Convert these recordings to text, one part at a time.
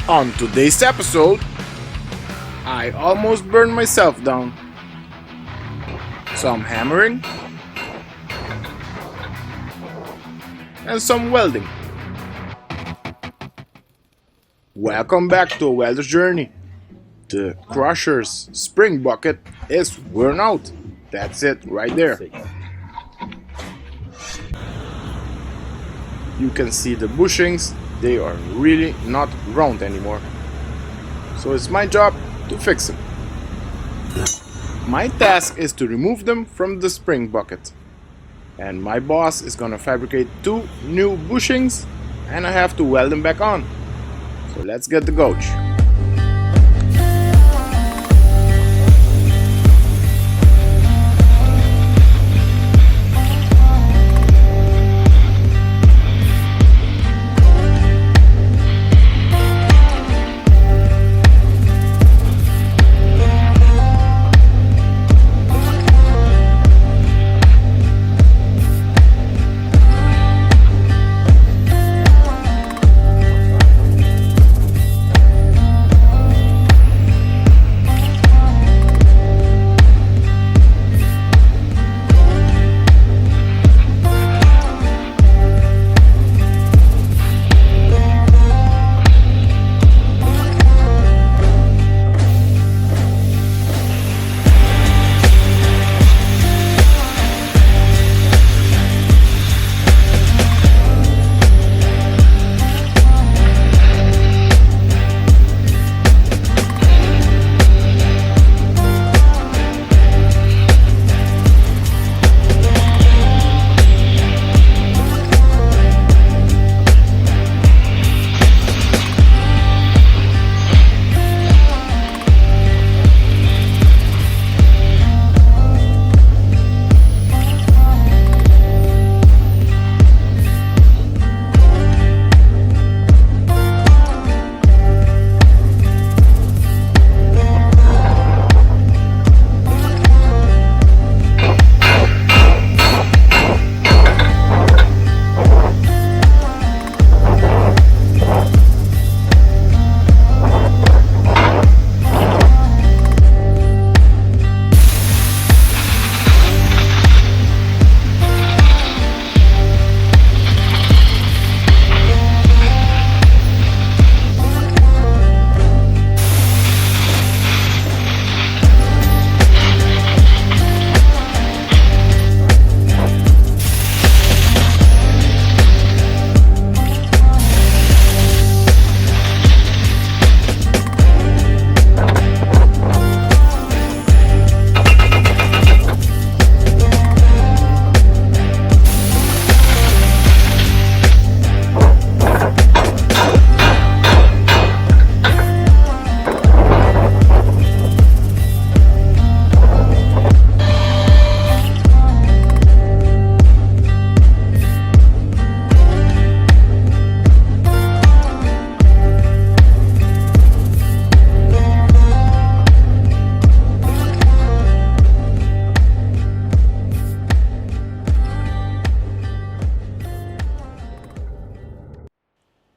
On today's episode, I almost burned myself down. Some hammering and some welding. Welcome back to a welder's journey. The crusher's spring bucket is worn out. That's it right there. You can see the bushings, they are really not round anymore. So it's my job to fix them. My task is to remove them from the spring bucket. And my boss is gonna fabricate 2 new bushings and I have to weld them back on. So let's get the gouge.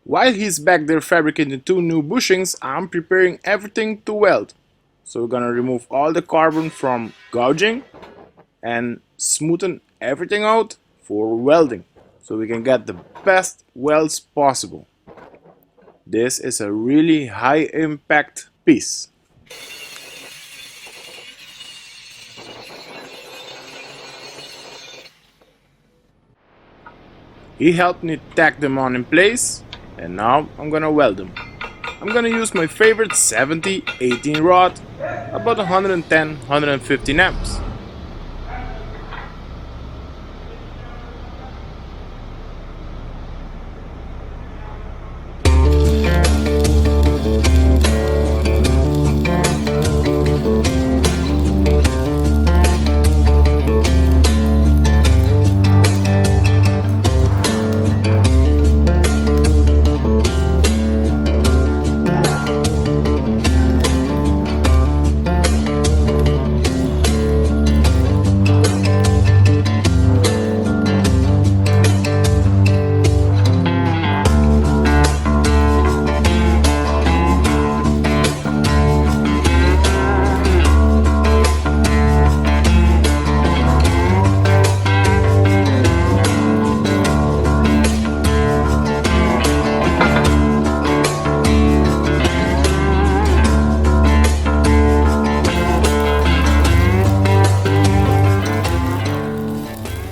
While he's back there fabricating 2 new bushings, I'm preparing everything to weld. So we're gonna remove all the carbon from gouging and smoothen everything out for welding so we can get the best welds possible. This is a really high impact piece. He helped me tack them on in place. And now I'm gonna weld them. I'm gonna use my favorite 70-18 rod, about 110-115 amps.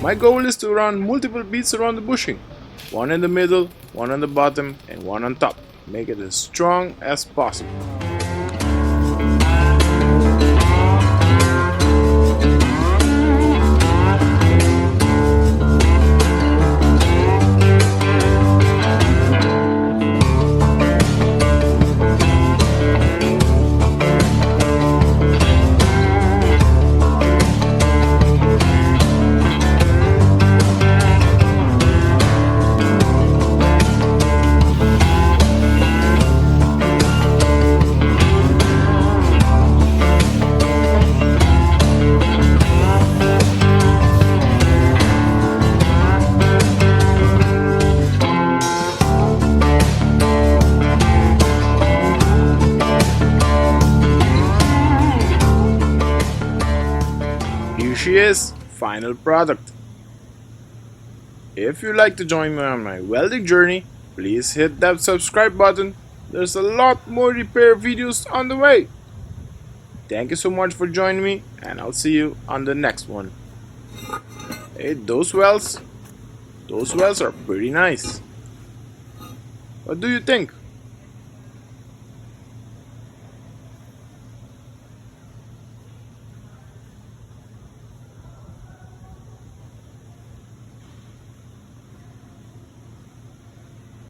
My goal is to run multiple beads around the bushing. One in the middle, one on the bottom, and one on top. Make it as strong as possible. Here she is, final product. If you'd like to join me on my welding journey, please hit that subscribe button. There's a lot more repair videos on the way. Thank you so much for joining me, and I'll see you on the next one. Hey, those welds are pretty nice. What do you think?